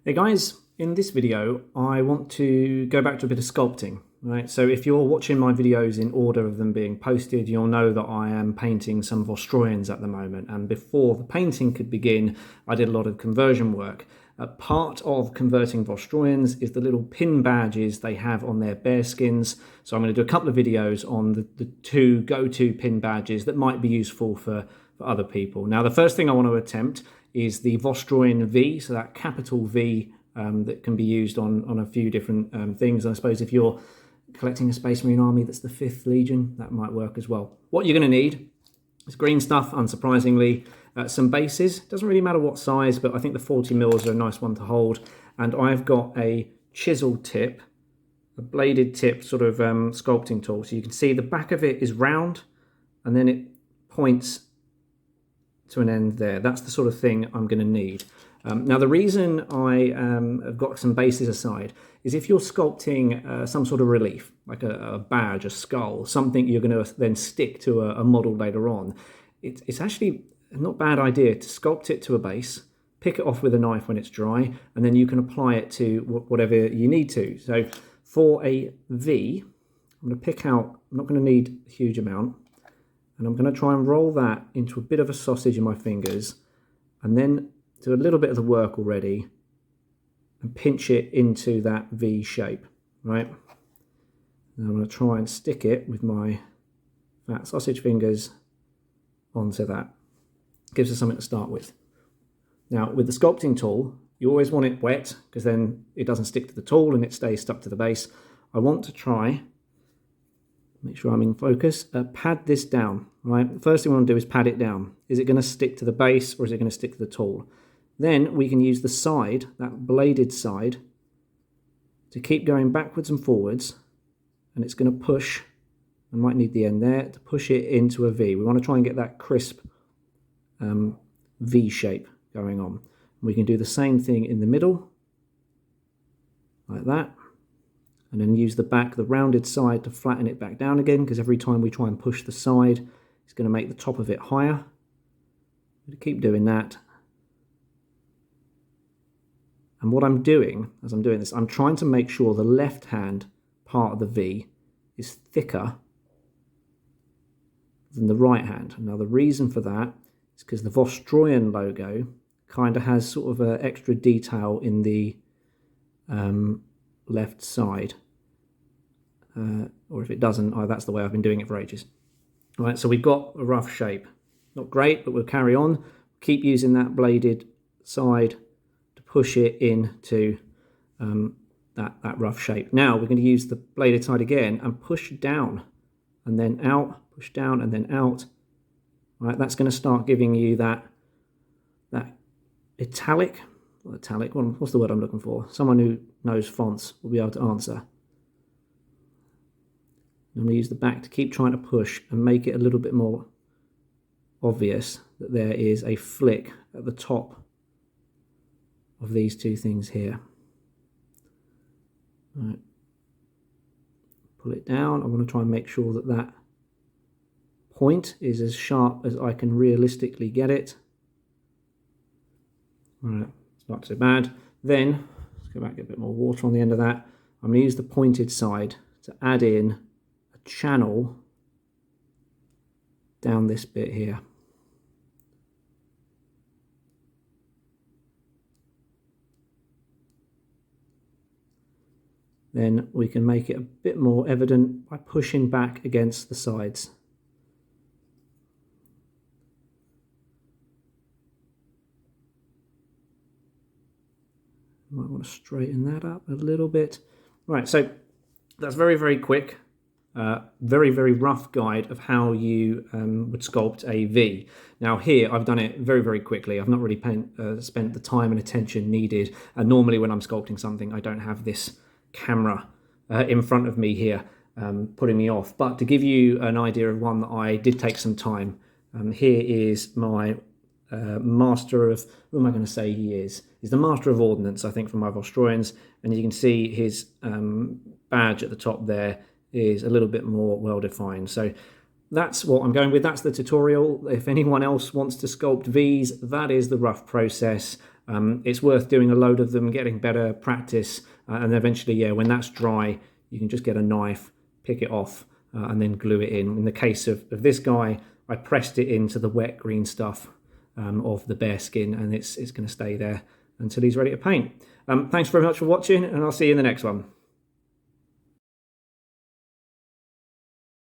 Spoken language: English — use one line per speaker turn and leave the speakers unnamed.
Hey guys, in this video I want to go back to a bit of sculpting, right? So if you're watching my videos in order of them being posted, you'll know that I am painting some Vostroyans at the moment, and before the painting could begin I did a lot of conversion work. Part of converting Vostroyans is the little pin badges they have on their bearskins, so I'm going to do a couple of videos on the two go-to pin badges that might be useful for other people. Now the first thing I want to attempt is the Vostroyan V, so that capital V that can be used on a few different things. I suppose if you're collecting a Space Marine army that's the 5th Legion, that might work as well. What you're going to need is green stuff, unsurprisingly, some bases. Doesn't really matter what size, but I think the 40mm are a nice one to hold. And I've got a chisel tip, a bladed tip sort of sculpting tool. So you can see the back of it is round, and then it points to an end there. That's the sort of thing I'm going to need. Now the reason I have got some bases aside is if you're sculpting some sort of relief, like a badge, a skull, something you're going to then stick to a model later on, it's actually not a bad idea to sculpt it to a base, pick it off with a knife when it's dry, and then you can apply it to whatever you need to. So for a V, I'm going to pick out, I'm not going to need a huge amount, and I'm going to try and roll that into a bit of a sausage in my fingers, and then do a little bit of the work already and pinch it into that V shape, right? And I'm going to try and stick it with my fat sausage fingers onto that. Gives us something to start with. Now with the sculpting tool, you always want it wet because then it doesn't stick to the tool and it stays stuck to the base. I want to try, make sure I'm in focus, pad this down, right? The first thing we want to do is pad it down. Is it going to stick to the base or is it going to stick to the tool? Then we can use the side, that bladed side, to keep going backwards and forwards, and it's going to push, I might need the end there, to push it into a V. We want to try and get that crisp V shape going on. We can do the same thing in the middle, like that, and then use the back, the rounded side, to flatten it back down again, because every time we try and push the side, it's going to make the top of it higher. But keep doing that. And what I'm doing, as I'm doing this, I'm trying to make sure the left-hand part of the V is thicker than the right hand. Now the reason for that is because the Vostroyan logo kind of has sort of an extra detail in the left side. Or if it doesn't, that's the way I've been doing it for ages. All right, so we've got a rough shape. Not great, but we'll carry on. Keep using that bladed side to push it into that rough shape. Now we're going to use the bladed side again and push down and then out, push down and then out. All right, that's going to start giving you that italic, what's the word I'm looking for? Someone who knows fonts will be able to answer. I'm going to use the back to keep trying to push and make it a little bit more obvious that there is a flick at the top of these two things here. All right. Pull it down. I want to try and make sure that that point is as sharp as I can realistically get it. All right, it's not too bad. Then, let's go back, get a bit more water on the end of that. I'm going to use the pointed side to add in a channel down this bit here. Then we can make it a bit more evident by pushing back against the sides. Might want to straighten that up a little bit. Right, so that's very, very quick, very, very rough guide of how you would sculpt a V. Now here, I've done it very, very quickly. I've not really spent the time and attention needed. Normally when I'm sculpting something, I don't have this camera in front of me here putting me off. But to give you an idea of one that I did take some time, here is my master of, who am I going to say he is? He's the master of ordnance, I think, from my Vostroyans, and you can see his badge at the top there is a little bit more well defined. So that's what I'm going with. That's the tutorial. If anyone else wants to sculpt V's, that is the rough process. It's worth doing a load of them, getting better practice, and eventually, yeah, when that's dry, you can just get a knife, pick it off, and then glue it in. In the case of this guy, I pressed it into the wet green stuff of the bearskin, and it's going to stay there until he's ready to paint. Thanks very much for watching, and I'll see you in the next one.